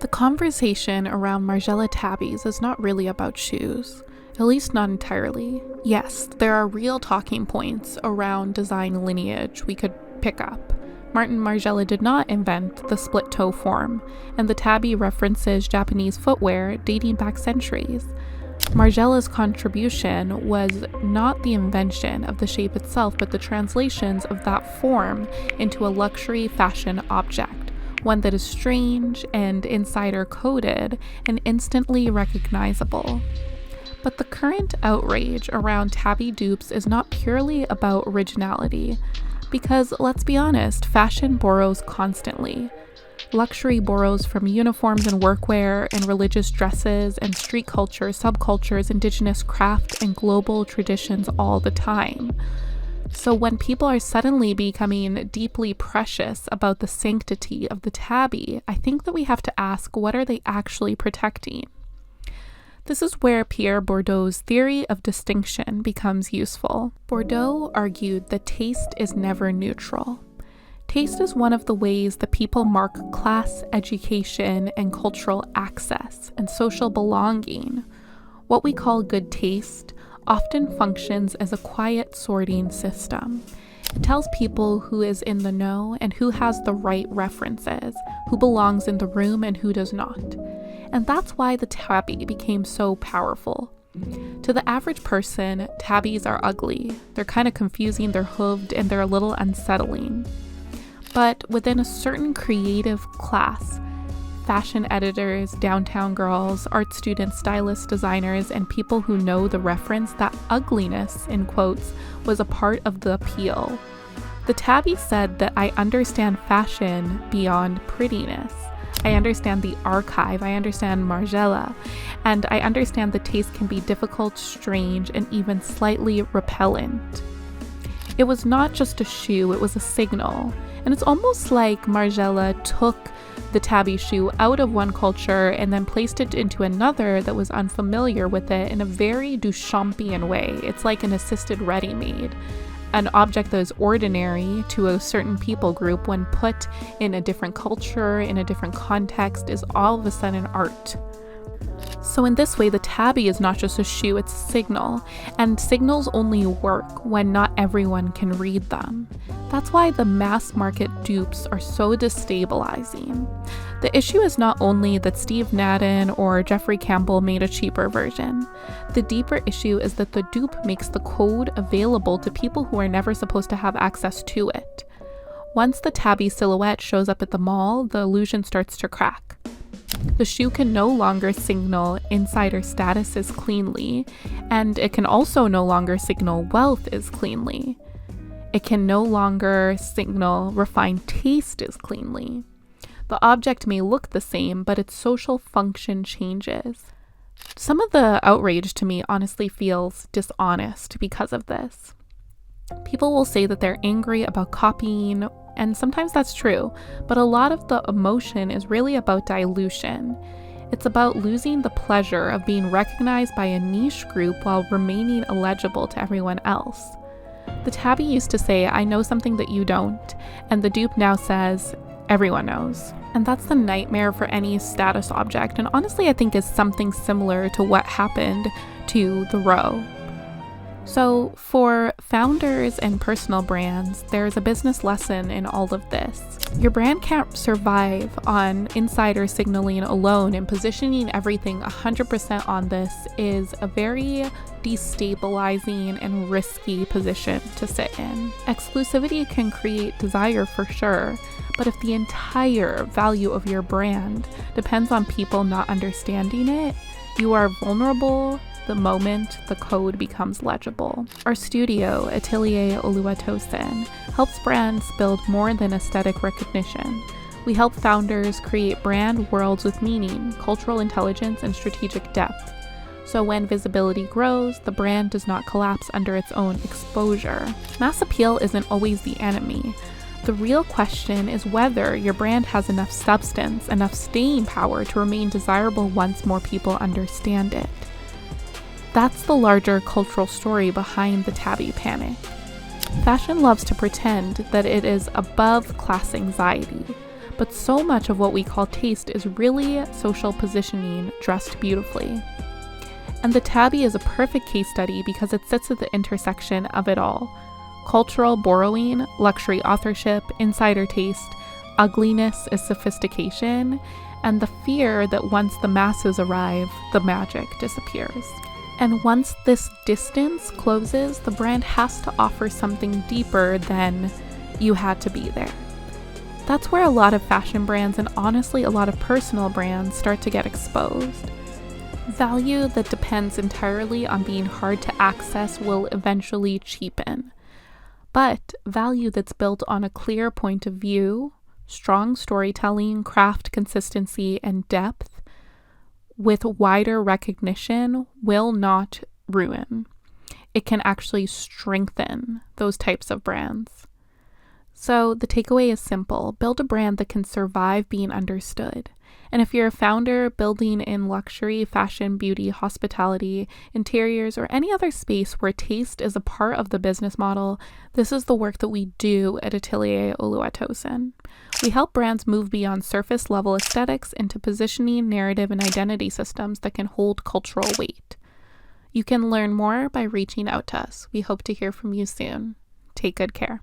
The conversation around Margiela Tabi's is not really about shoes, at least not entirely. Yes, there are real talking points around design lineage we could pick up. Margiela did not invent the split-toe form, and the Tabi references Japanese footwear dating back centuries. Margiela's contribution was not the invention of the shape itself, but the translations of that form into a luxury fashion object, one that is strange and insider-coded and instantly recognizable. But the current outrage around Tabi dupes is not purely about originality, because let's be honest, fashion borrows constantly. Luxury borrows from uniforms and workwear and religious dresses and street culture, subcultures, indigenous craft, and global traditions all the time. So when people are suddenly becoming deeply precious about the sanctity of the Tabi, I think that we have to ask, what are they actually protecting? This is where Pierre Bourdieu's theory of distinction becomes useful. Bourdieu argued that taste is never neutral. Taste is one of the ways that people mark class, education, and cultural access and social belonging. What we call good taste often functions as a quiet sorting system. It tells people who is in the know and who has the right references, who belongs in the room and who does not. And that's why the Tabi became so powerful. To the average person, Tabis are ugly. They're kind of confusing, they're hooved, and they're a little unsettling. But within a certain creative class, fashion editors, downtown girls, art students, stylists, designers, and people who know the reference, that ugliness, in quotes, was a part of the appeal. The Tabi said that I understand fashion beyond prettiness. I understand the archive, I understand Margiela, and I understand the taste can be difficult, strange, and even slightly repellent. It was not just a shoe, it was a signal. And it's almost like Margiela took the Tabi shoe out of one culture and then placed it into another that was unfamiliar with it in a very Duchampian way. It's like an assisted ready-made. An object that is ordinary to a certain people group, when put in a different culture, in a different context, is all of a sudden art. So in this way, the Tabi is not just a shoe, it's a signal, and signals only work when not everyone can read them. That's why the mass market dupes are so destabilizing. The issue is not only that Steve Madden or Jeffrey Campbell made a cheaper version. The deeper issue is that the dupe makes the code available to people who are never supposed to have access to it. Once the Tabi silhouette shows up at the mall, the illusion starts to crack. The shoe can no longer signal insider status as cleanly, and it can also no longer signal wealth as cleanly. It can no longer signal refined taste as cleanly. The object may look the same, but its social function changes. Some of the outrage to me honestly feels dishonest because of this. People will say that they're angry about copying, and sometimes that's true, but a lot of the emotion is really about dilution. It's about losing the pleasure of being recognized by a niche group while remaining illegible to everyone else. The Tabi used to say, I know something that you don't, and the dupe now says, everyone knows. And that's the nightmare for any status object, and honestly I think is something similar to what happened to the row. So for founders and personal brands, there's a business lesson in all of this. Your brand can't survive on insider signaling alone, and positioning everything 100% on this is a very destabilizing and risky position to sit in. Exclusivity can create desire for sure, but if the entire value of your brand depends on people not understanding it, you are vulnerable the moment the code becomes legible. Our studio, Atelier Oluwatosin, helps brands build more than aesthetic recognition. We help founders create brand worlds with meaning, cultural intelligence, and strategic depth. So when visibility grows, the brand does not collapse under its own exposure. Mass appeal isn't always the enemy. The real question is whether your brand has enough substance, enough staying power to remain desirable once more people understand it. That's the larger cultural story behind the Tabi panic. Fashion loves to pretend that it is above class anxiety, But so much of what we call taste is really social positioning dressed beautifully. And the Tabi is a perfect case study because it sits at the intersection of it all. Cultural borrowing, luxury authorship, insider taste, ugliness is sophistication, and the fear that once the masses arrive, the magic disappears. And once this distance closes, the brand has to offer something deeper than you had to be there. That's where a lot of fashion brands and honestly a lot of personal brands start to get exposed. Value that depends entirely on being hard to access will eventually cheapen. But value that's built on a clear point of view, strong storytelling, craft consistency, and depth with wider recognition will not ruin. It can actually strengthen those types of brands. So the takeaway is simple. Build a brand that can survive being understood. And if you're a founder building in luxury, fashion, beauty, hospitality, interiors, or any other space where taste is a part of the business model, this is the work that we do at Atelier Oluwatosin. We help brands move beyond surface level aesthetics into positioning, narrative, and identity systems that can hold cultural weight. You can learn more by reaching out to us. We hope to hear from you soon. Take good care.